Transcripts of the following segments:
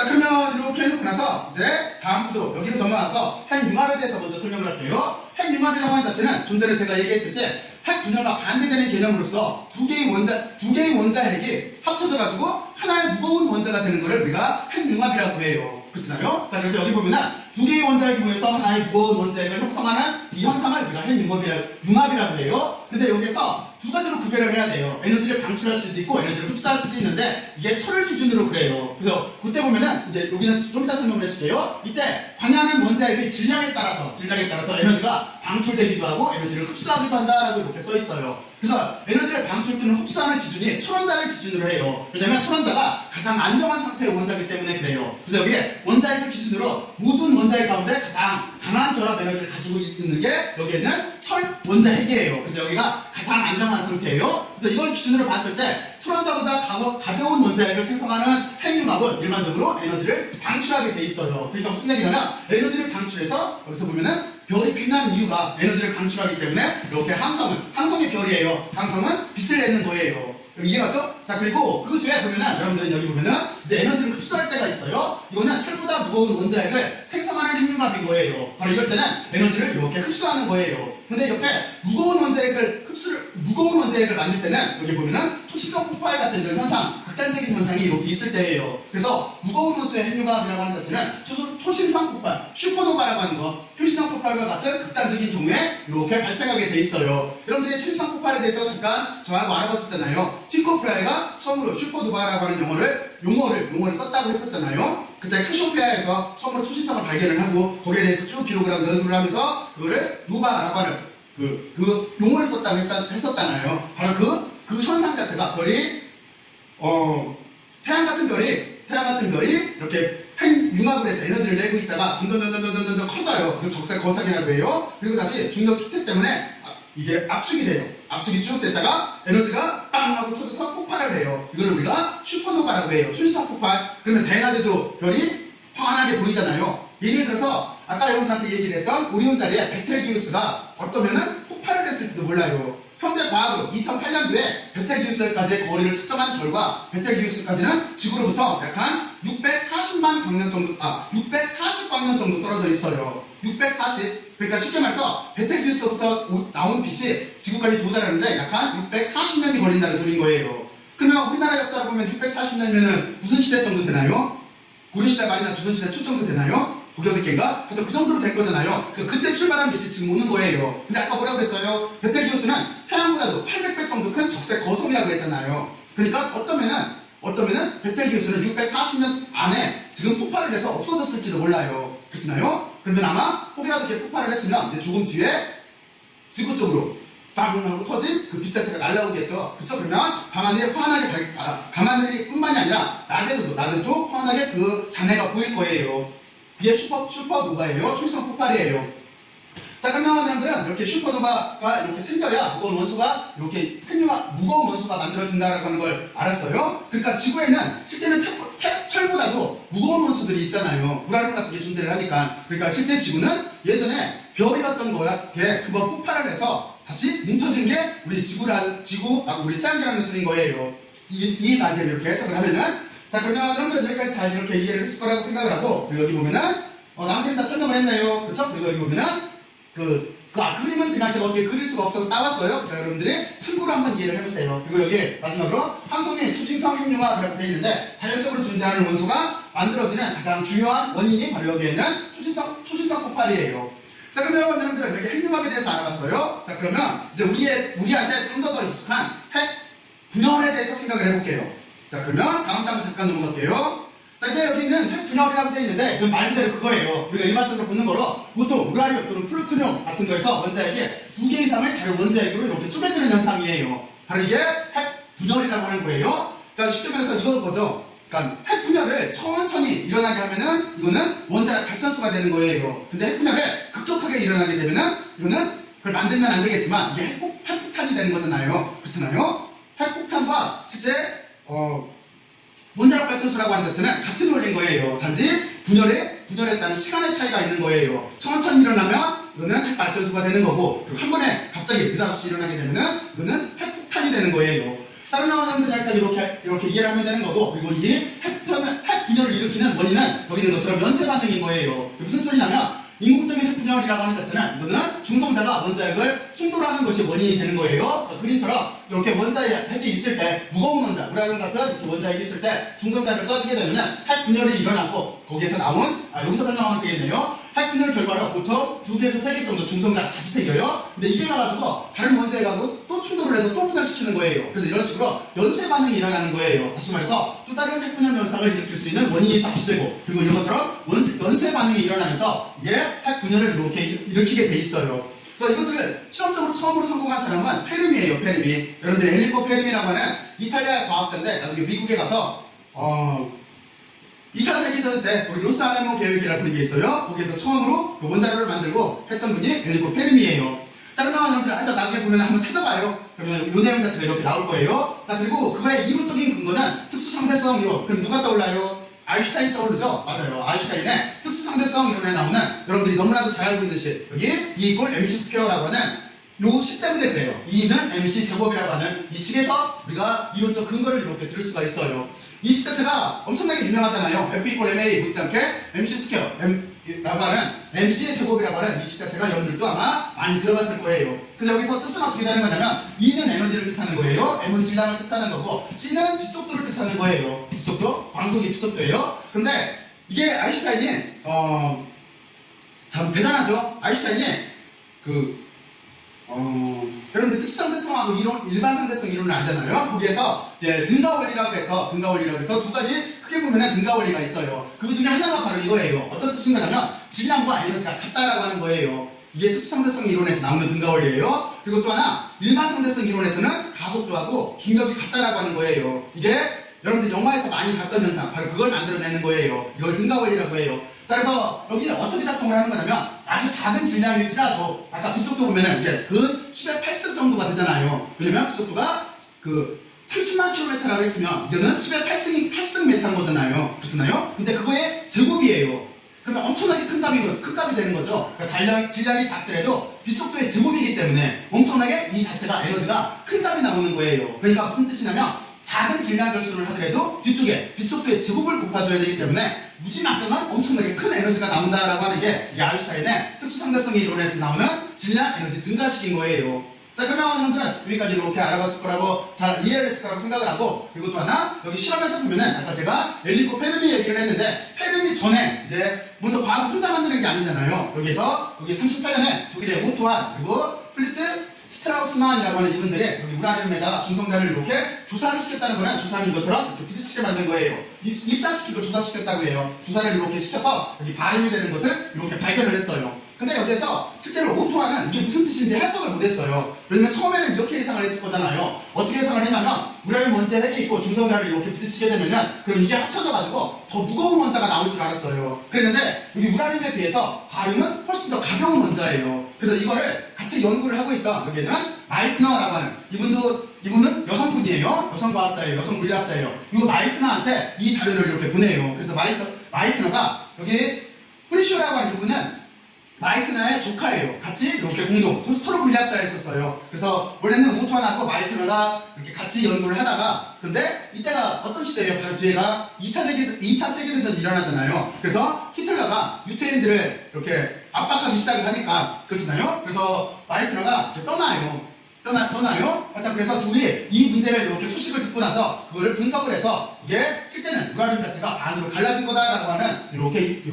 자, 그러면 이렇게 해놓고 나서 이제 다음 구조 여기로 넘어와서 핵융합에 대해서 먼저 설명을 할게요. 핵융합이라고 하는 자체는 좀 전에 제가 얘기했듯이 핵분열과 반대되는 개념으로서 두 개의 원자핵이 합쳐져가지고 하나의 무거운 원자가 되는 것을 우리가 핵융합이라고 해요. 그렇잖아요? 자, 그래서 여기 보면은 두 개의 원자핵이 모여서 하나의 무거운 원자핵을 형성하는 이 현상을 우리가 핵융합이라고 해요. 근데 여기서 두 가지로 구별을 해야 돼요. 에너지를 방출할 수도 있고 에너지를 흡수할 수도 있는데 이게 철을 기준으로 그래요. 그래서 그때 보면은 이제 여기는 좀 이따 설명을 해줄게요. 이때 관여하는 원자핵의 질량에 따라서 에너지가 방출되기도 하고 에너지를 흡수하기도 한다라고 이렇게 써 있어요. 그래서 에너지를 방출 또는 흡수하는 기준이 철원자를 기준으로 해요. 왜냐면 철원자가 가장 안정한 상태의 원자이기 때문에 그래요. 그래서 여기에 원자핵을 기준으로 모든 원자핵 가운데 가장 강한 결합 에너지를 가지고 있는 게 여기에는 철 원자핵이에요. 그래서 여기가 가장 안정한 상태예요. 그래서 이걸 기준으로 봤을 때 철원자보다 가벼운 원자핵을 생성하는 핵융합은 일반적으로 에너지를 방출하게 돼 있어요. 그러니까 무슨 얘기냐면 에너지를 방출해서 여기서 보면은 별이 빛나는 이유가 에너지를 방출하기 때문에 이렇게 항성의 별이에요. 항성은 빛을 내는 거예요. 이해갔죠? 자, 그리고 그 뒤에 보면은 여러분들은 여기 보면은 이제 에너지를 흡수할 때가 있어요. 이거는 철보다 무거운 원자핵을 생성하는 핵융합인 거예요. 바로 이럴 때는 에너지를 이렇게 흡수하는 거예요. 근데 이렇게 무거운 원자핵을 만들 때는 여기 보면은 토시성 폭발 같은 이런 현상, 극단적인 현상이 이렇게 있을 때예요. 그래서 무거운 원소의 핵융합이라고 하는 자체는 초신성 폭발, 슈퍼노바라고 하는 거, 초신성 폭발과 같은 극단적인 경우에 이렇게 발생하게 돼 있어요. 여러분들이 초신성 폭발에 대해서 잠깐 저하고 알아봤었잖아요. 티코 프라이가 처음으로 슈퍼노바라고 하는 용어를 썼다고 했었잖아요. 그때 카시오페아에서 처음으로 초신성을 발견을 하고 거기에 대해서 쭉 기록을 하고 연구를 하면서 그거를 노바라고 하는 그 용어를 썼다고 했었잖아요. 바로 그 현상 자체가 태양 같은 별이 이렇게 핵융합을 해서 에너지를 내고 있다가 점점 커져요. 그걸 적색거삭이라고 해요. 그리고 다시 중력 축대 때문에 이게 압축이 돼요. 압축이 쭉 됐다가 에너지가 빵 하고 터져서 폭발을 해요. 이걸 우리가 슈퍼노바라고 해요. 초신성 폭발. 그러면 대낮에도 별이 환하게 보이잖아요. 예를 들어서 아까 여러분들한테 얘기를 했던 오리온 자리에 베텔기우스가 어쩌면은 폭발을 했을지도 몰라요. 현대 과학으로 2008년도에 베텔기우스까지의 거리를 측정한 결과 베텔기우스까지는 지구로부터 약 한 640광년 정도 떨어져 있어요. 640. 그러니까 쉽게 말해서 베텔기우스부터 나온 빛이 지구까지 도달하는데 약 한 640년이 걸린다는 소리인 거예요. 그러면 우리나라 역사를 보면 640년이면 무슨 시대 정도 되나요? 고려시대 말이나 조선시대 초 정도 되나요? 고려백개인가? 하여튼 그 정도로 될 거잖아요. 그때 출발한 빛이 지금 오는 거예요. 근데 아까 뭐라고 했어요? 베텔기우스는 태양보다도 800배 정도 큰 적색 거성이라고 했잖아요. 그러니까 어떠면은 베텔기우스는 640년 안에 지금 폭발을 해서 없어졌을지도 몰라요. 그렇잖아요? 그러면 아마 혹이라도 이렇게 폭발을 했으면 이제 조금 뒤에 지구 쪽으로 빵 하고 터진 그 빛 자체가 날라오겠죠. 그쵸? 그러면 밤하늘이 뿐만이 아니라 낮에도 환하게 그 잔해가 보일 거예요. 그게 슈퍼노바예요. 초신성 폭발이에요. 자, 그러면 여러분들은 이렇게 슈퍼노바가 이렇게 생겨야 무거운 원소가 만들어진다라고 하는 걸 알았어요. 그러니까 지구에는 실제는 철보다도 무거운 원소들이 있잖아요. 우라늄 같은 게 존재를 하니까. 그러니까 실제 지구는 예전에 별이었던 거에 그거 폭발을 해서 다시 뭉쳐진 게 우리 우리 태양계라는 소리인 거예요. 이 말대로 이렇게 해석을 하면은 자, 그러면 여러분들 여기까지 잘 이렇게 이해를 했을 거라고 생각을 하고, 그리고 여기 보면은 나한테는 다 설명을 했네요. 그렇죠? 그리고 여기 보면은 그림은 그냥 제가 어떻게 그릴 수가 없어서 따왔어요. 자, 여러분들이 참고로 한번 이해를 해보세요. 그리고 여기 마지막으로 항성이 초신성 핵융합이라고 되어 있는데 자연적으로 존재하는 원소가 만들어지는 가장 중요한 원인이 바로 여기에는 초신성 폭발이에요. 자, 그러면 여러분들은 이렇게 핵융합에 대해서 알아봤어요. 자, 그러면 이제 우리한테 좀 더 익숙한 핵 분열에 대해서 생각을 해볼게요. 자, 그러면 다음 장면 잠깐 넘어갈게요. 자, 이제 여기 있는 핵 분열이라고 되어 있는데 그 말 그대로 그거예요. 우리가 일반적으로 보는 거로 보통 우라늄 또는 플루토늄 같은 거에서 원자핵이 2개 이상의 다른 원자핵으로 이렇게 쪼개지는 현상이에요. 바로 이게 핵 분열이라고 하는 거예요. 그러니까 쉽게 말해서 이건 뭐죠? 그러니까 핵 분열을 천천히 일어나게 하면은 이거는 원자력 발전소가 되는 거예요. 근데 핵 분열을 급격하게 일어나게 되면은 이거는 그걸 만들면 안 되겠지만 이게 핵폭탄이 되는 거잖아요. 그렇잖아요? 핵폭탄과 실제 원자력 발전소라고 하는 자체는 같은 원리인 거예요. 단지 분열했다는 시간의 차이가 있는 거예요. 천천히 일어나면 이거는 핵 발전소가 되는 거고, 그리고 한 번에 갑자기 느닷없이 일어나게 되면은 이거는 핵폭탄이 되는 거예요. 다른 여러분들 여기까지 이렇게 이해를 하면 되는 거고, 그리고 이 핵 핵분열을 일으키는 원인은 여기 있는 것처럼 연쇄 반응인 거예요. 무슨 소리냐면 인공적인 핵분열이라고 하는 자체는 이거는 중성자가 원자핵을 충돌하는 것이 원인이 되는 거예요. 그림처럼 이렇게 원자핵이 있을 때 무거운 원자, 우라늄 같은 이렇게 원자핵이 있을 때 중성자를 써주게 되면 핵분열이 일어나고 거기에서 나온 여기서 설명하면 되겠네요. 핵분열 결과로 보통 2개에서 3개 정도 중성자가 다시 생겨요. 근데 이게 가가지고 다른 원자핵하고 또 충돌을 해서 또 분열시키는 거예요. 그래서 이런 식으로 연쇄 반응이 일어나는 거예요. 다시 말해서 또 다른 핵분열 현상을 일으킬 수 있는 원인이 다시 되고, 그리고 이런 것처럼 연쇄 반응이 일어나면서 이게 핵분열을 이렇게 일으키게 돼 있어요. 그래서 이것들을 실험적으로 처음으로 성공한 사람은 페르미예요. 페르미. 여러분들 엔리코 페르미라고 하는 이탈리아 과학자인데 나중에 미국에 가서 2차 세계대전 때 우리 로스 알레모 계획이라고 하는 게 있어요. 거기에서 처음으로 그 원자로를 만들고 했던 분이 엔리코 페르미예요. 다른 여러분들 나중에 보면 한번 찾아봐요. 그러면 요 내용 자체가 이렇게 나올 거예요. 자, 그리고 그거의 이론적인 근거는 특수상대성 이론. 그럼 누가 떠올라요? 아인슈타인 떠오르죠? 맞아요. 아인슈타인의 특수상대성 이론에 나오는, 여러분들이 너무나도 잘 알고 있는 식, 여기 E = mc 스퀘어라고 하는 요 식 때문에 그래요. E는 mc 제곱이라고 하는 이 식에서 우리가 이론적 근거를 이렇게 들을 수가 있어요. 이 식 자체가 엄청나게 유명하잖아요. F = ma 못지않게 mc 스퀘어 라고 하는 mc의 제곱이라고 하는 이 식 자체가 여러분들도 아마 많이 들어봤을 거예요. 그래서 여기서 뜻은 어떻게 되는 거냐면 E는 에너지를 뜻하는 거예요. M은 질량을 뜻하는 거고, C는 빛속도를 뜻하는 거예요. 빛속도, 광속이 빛속도예요. 그런데 이게 아인슈타인이 참 대단하죠. 아인슈타인이 여러분들 특수상대성하고 일반 상대성 이론을 알잖아요. 거기에서 등가 원리라고 해서 두 가지 크게 보면은 등가 원리가 있어요. 그 중에 하나가 바로 이거예요. 어떤 뜻인가냐면 질량과 에너지가 같다라고 하는 거예요. 이게 특수상대성 이론에서 나오는 등가 원리예요. 그리고 또 하나 일반 상대성 이론에서는 가속도하고 중력이 같다라고 하는 거예요. 이게 여러분들 영화에서 많이 봤던 현상, 바로 그걸 만들어내는 거예요. 이걸 등가 원리라고 해요. 자, 그래서 여기는 어떻게 작동을 하는 거냐면 아주 작은 질량일지라도 아까 빛속도 보면은 이게 그 10의 8승 정도가 되잖아요. 왜냐면 빛속도가 30만 킬로미터라고 했으면 이거는 10의 8승 메타인 거잖아요. 그렇잖아요? 근데 그거의 제곱이에요. 그러면 엄청나게 큰 값이 되는 거죠. 그러니까 질량이 작더라도 빛속도의 제곱이기 때문에 엄청나게 이 자체가 에너지가 큰 값이 나오는 거예요. 그러니까 무슨 뜻이냐면 작은 질량 결수를 하더라도 뒤쪽에 빛속도의 제곱을 곱해줘야 되기 때문에 무지막지만 엄청나게 큰 에너지가 나온다라고 하는 게 이 아인슈타인의 특수상대성 이론에서 나오는 질량 에너지 등가식인 거예요. 자, 그러면 여러분들은 여기까지 이렇게 알아봤을 거라고 잘 이해를 했을 거라고 생각을 하고, 그리고 또 하나 여기 실험에서 보면은 아까 제가 엔리코 페르미 얘기를 했는데 페르미 전에 이제 먼저 과학 혼자 만드는 게 아니잖아요. 여기 38년에 독일의 오토한 그리고 플리츠 스트라우스만이라고 하는 이분들이 여기 우라늄에다가 중성자를 이렇게 조사를 시켰다는 거는 조사하는 것처럼 이렇게 부딪히게 만든 거예요. 입사시키고 조사시켰다고 해요. 조사를 이렇게 시켜서 여기 발음이 되는 것을 이렇게 발견을 했어요. 근데 여기에서 실제로 오토하는 이게 무슨 뜻인지 해석을 못했어요. 왜냐면 처음에는 이렇게 예상을 했을 거잖아요. 어떻게 예상을 했냐면 우라늄 원자 핵이 있고 중성자를 이렇게 부딪히게 되면은 그럼 이게 합쳐져가지고 더 무거운 원자가 나올 줄 알았어요. 그랬는데 여기 우라늄에 비해서 바륨은 훨씬 더 가벼운 원자예요. 그래서 이거를 같이 연구를 하고 있던 여기는 마이트너라고 하는 이분은 여성분이에요. 여성과학자예요. 여성물리학자예요. 이 마이트너한테 이 자료를 이렇게 보내요. 그래서 마이트너가 여기 프리쇼라고 하는 이분은 마이트너의 조카예요. 같이 이렇게 서로 물리학자였었어요. 그래서 원래는 오토안하고 마이트너가 이렇게 같이 연구를 하다가, 그런데 이때가 어떤 시대예요? 바로 뒤에가 2차 세계대전이 일어나잖아요. 그래서 히틀러가 유태인들을 이렇게 압박하기 시작을 하니까, 그렇잖아요? 그래서 마이트너가 떠나요. 일단 그래서 둘이 이 문제를 이렇게 소식을 듣고 나서 그거를 분석을 해서 이게 실제는 우라늄 자체가 반으로 갈라진 거다라고 하는 이렇게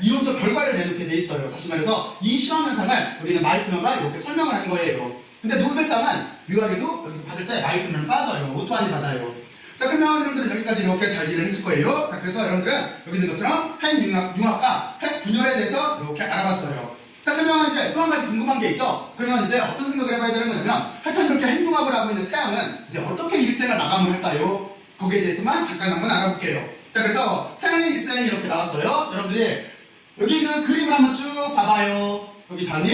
이론적 결과를 내놓게 돼 있어요. 다시 말해서 이 실험 현상을 우리는 마이트너가 이렇게 설명을 한 거예요. 근데 노벨상은 묘하게도 여기서 받을 때 마이트너는 빠져요. 오토안이 받아요. 자, 그러면 여러분들은 여기까지 이렇게 잘 이해를 했을 거예요. 자, 그래서 여러분들은 여기 있는 것처럼 핵융합과 핵분열에 대해서 이렇게 알아봤어요. 자, 그러면 이제 또 한 가지 궁금한 게 있죠. 그러면 이제 어떤 생각을 해봐야 되는 거냐면, 하여튼 이렇게 핵융합을 하고 있는 태양은 이제 어떻게 일생을 마감을 할까요? 거기에 대해서만 잠깐 한번 알아볼게요. 자, 그래서 태양의 일생이 이렇게 나왔어요. 여러분들이 여기 있는 그림을 한번 쭉 봐봐요. 여기 단위,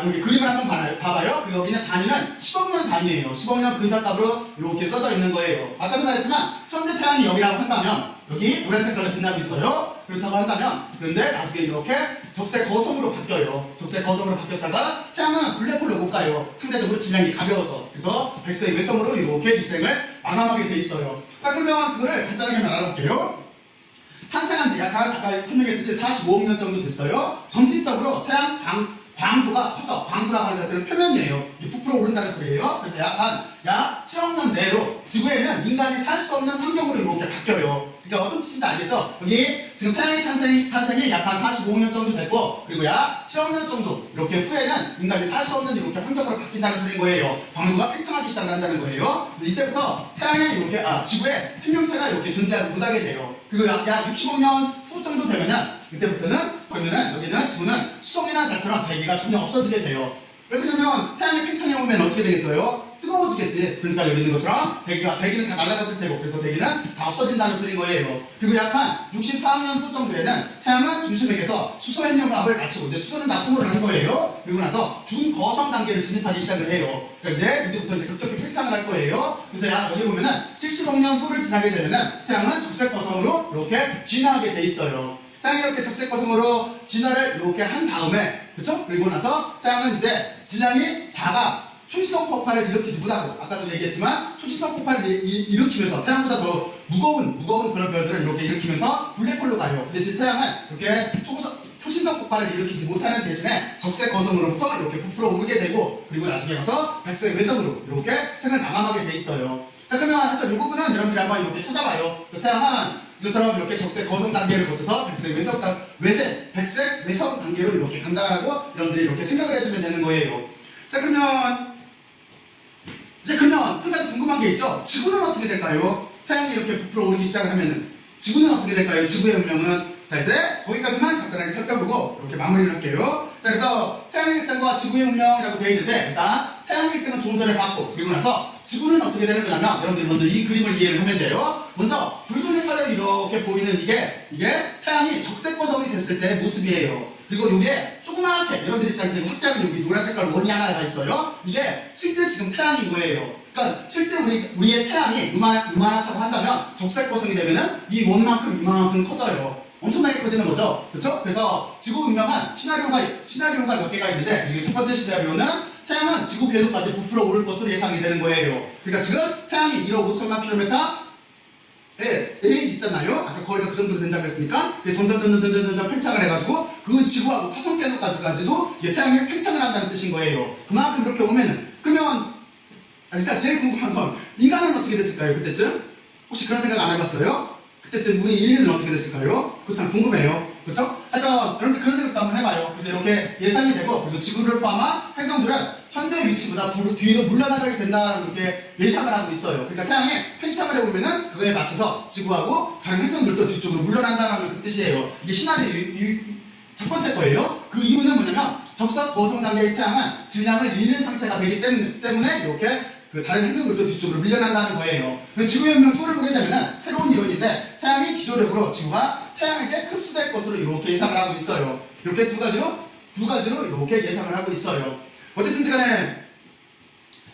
여기 그림을 한번 봐봐요. 그리고 여기는 단위는 10억 년 단위예요. 10억 년 근사값으로 이렇게 써져 있는 거예요. 아까도 말했지만 현재 태양이 여기라고 한다면 여기 노란 색깔로 빛나고 있어요. 그렇다고 한다면, 그런데 나중에 이렇게 적색 거성으로 바뀌어요. 적색 거성으로 바뀌었다가 태양은 블랙홀로 못 가요. 상대적으로 질량이 가벼워서. 그래서 백색 외성으로 이렇게 일생을 마감하게 돼 있어요. 자, 그러면 그거를 간단하게 알아볼게요. 약간 아까 설명했듯이 45억 년 정도 됐어요. 점진적으로 태양 광도가 커져. 광도라고 하는 자체는 표면이에요. 부풀어 오른다는 소리예요. 그래서 약 7억 년 내로 지구에는 인간이 살 수 없는 환경으로 이렇게 바뀌어요. 그러니까 어떤 뜻인지 알겠죠? 여기 지금 태양의 탄생이 약 한 45억 년 정도 됐고, 그리고 약 7억 년 정도 이렇게 후에는 인간이 살 수 없는 이렇게 환경으로 바뀐다는 소리인 거예요. 광도가 팽창하기 시작한다는 거예요. 이때부터 태양에 이렇게 지구에 생명체가 이렇게 존재하지 못하게 돼요. 그리고 약 60억 년 후 정도 되면은 그러면은 여기는 지구는 수송이나 자처럼 대기가 전혀 없어지게 돼요. 왜 그러냐면 태양의 팽창에 오면 어떻게 되겠어요? 뜨거워지겠지. 그러니까 여기 있는 것처럼 대기는 다 날아갔을 테고, 그래서 대기는 다 없어진다는 소리인 거예요. 그리고 약 한 64억 년 후 정도에는 태양은 중심에게서 수소 핵융합을 마치고, 이제 수소는 다 소모를 한 거예요. 그리고 나서 중거성 단계를 진입하기 시작을 해요. 그러니까 이제부터 급격히 팽창을 할 거예요. 그래서 여기 보면은 70억 년 후를 지나게 되면은 태양은 적색거성으로 이렇게 진화하게 돼 있어요. 태양이 이렇게 적색거성으로 진화를 이렇게 한 다음에, 그렇죠? 그리고 나서 태양은 이제 질량이 작아 초신성 폭발을 일으키지 못하고, 아까도 얘기했지만 초신성 폭발을 일으키면서 태양보다 더 무거운 그런 별들을 이렇게 일으키면서 블랙홀로 가요. 근데 지금 태양은 이렇게 초신성 폭발을 일으키지 못하는 대신에 적색 거성으로부터 이렇게 부풀어 오르게 되고, 그리고 나중에 가서 백색 외성으로 이렇게 생을 마감하게 돼 있어요. 자, 그러면 하여튼 이 부분은 여러분들이 한번 이렇게 찾아봐요. 태양은 이것처럼 이렇게 적색 거성 단계를 거쳐서 백색 외성 단계로 이렇게 간다고 여러분들이 이렇게 생각을 해두면 되는 거예요. 자, 그러면 한 가지 궁금한 게 있죠. 지구는 어떻게 될까요? 태양이 이렇게 부풀어 오르기 시작을 하면은 지구는 어떻게 될까요? 지구의 운명은. 자, 이제 거기까지만 간단하게 살펴보고 이렇게 마무리를 할게요. 자, 그래서 태양의 일생과 지구의 운명이라고 되어 있는데, 일단 태양의 일생은 좀 전에 봤고, 그리고 나서 지구는 어떻게 되는 거냐면, 여러분들이 먼저 이 그림을 이해를 하면 돼요. 먼저 붉은 색깔로 이렇게 보이는 이게 태양이 적색거성이 됐을 때의 모습이에요. 그리고 이게 조그맣게 여러분들 입장에서 확대하면 여기 노란 색깔 원이 하나가 있어요. 이게 실제 지금 태양인 거예요. 그러니까 실제 우리의 태양이 이만하다고 한다면 적색거성이 되면은 이 원만큼 이만큼 커져요. 엄청나게 커지는 거죠. 그렇죠? 그래서 지구 운명한 시나리오가 몇 개가 있는데, 그중에 첫 번째 시나리오는 태양은 지구 궤도까지 부풀어 오를 것으로 예상이 되는 거예요. 그러니까 지금 태양이 1억 5천만 킬로미터 A 있잖아요. 아까 거리가 그 정도로 된다고 했으니까 점점 팽창을 해가지고 그 지구하고 화성 궤도까지도 태양이 팽창을 한다는 뜻인 거예요. 그만큼 이렇게 오면은, 그러니까 제일 궁금한 건 인간은 어떻게 됐을까요? 그때쯤? 혹시 그런 생각 안 해봤어요? 그때쯤 우리 인류는 어떻게 됐을까요? 그거 참 궁금해요. 그렇죠? 하여튼 여러분들 그런 생각도 한번 해봐요. 그래서 이렇게 예상이 되고, 그리고 지구를 포함한 행성들은 현재 위치보다 뒤로 물러나가게 된다라고 이렇게 예상을 하고 있어요. 그러니까 태양이 팽창을 해보면은 그거에 맞춰서 지구하고 다른 행성들도 뒤쪽으로 물러난다는 그 뜻이에요. 이게 신화의 첫 번째 거예요. 그 이유는 뭐냐면 적색 거성 단계의 태양은 질량을 잃는 상태가 되기 때문에 이렇게 다른 행성들도 뒤쪽으로 밀려난다는 거예요. 그리고 지구의 운명 2를 보게 되면은 새로운 이론인데, 태양이 기조력으로 지구가 태양에게 흡수될 것으로 이렇게 예상을 하고 있어요. 이렇게 두 가지로 이렇게 예상을 하고 있어요. 어쨌든 간에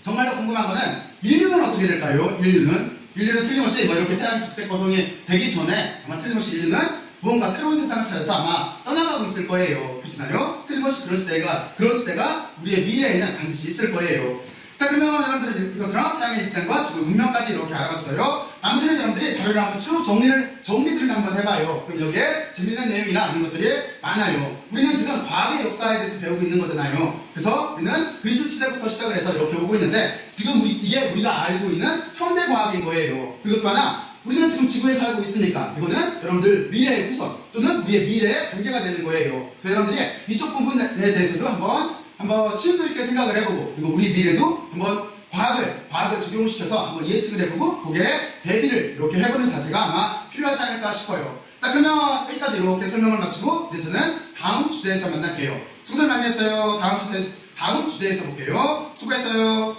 정말로 궁금한 거는 인류는 어떻게 될까요? 인류는 틀림없이 이렇게 태양 적색 거성이 되기 전에 아마 틀림없이 인류는 무언가 새로운 세상을 찾아서 아마 떠나가고 있을 거예요. 그렇잖아요? 틀림없이 그런 시대가 우리의 미래에는 반드시 있을 거예요. 자, 그러면 여러분들이 이것처럼 태양의 일생과 지구 운명까지 이렇게 알아봤어요. 나머지는 여러분들이 자료를 한번 쭉 정리들을 한번 해봐요. 그럼 여기에 재밌는 내용이나 이런 것들이 많아요. 우리는 지금 과학의 역사에 대해서 배우고 있는 거잖아요. 그래서 우리는 그리스 시대부터 시작을 해서 이렇게 오고 있는데, 지금 이게 우리가 알고 있는 현대 과학인 거예요. 그리고 또 하나, 우리는 지금 지구에 살고 있으니까 이거는 여러분들 미래의 후손 또는 우리의 미래의 관계가 되는 거예요. 그래서 여러분들이 이쪽 부분에 대해서도 한번 심도 있게 생각을 해보고, 그리고 우리 미래도 한번 과학을 적용시켜서 한번 예측을 해보고 거기에 대비를 이렇게 해보는 자세가 아마 필요하지 않을까 싶어요. 자, 그러면 여기까지 이렇게 설명을 마치고 이제 저는 다음 주제에서 만날게요. 수고들 많이 했어요. 다음 주제에서 볼게요. 수고했어요.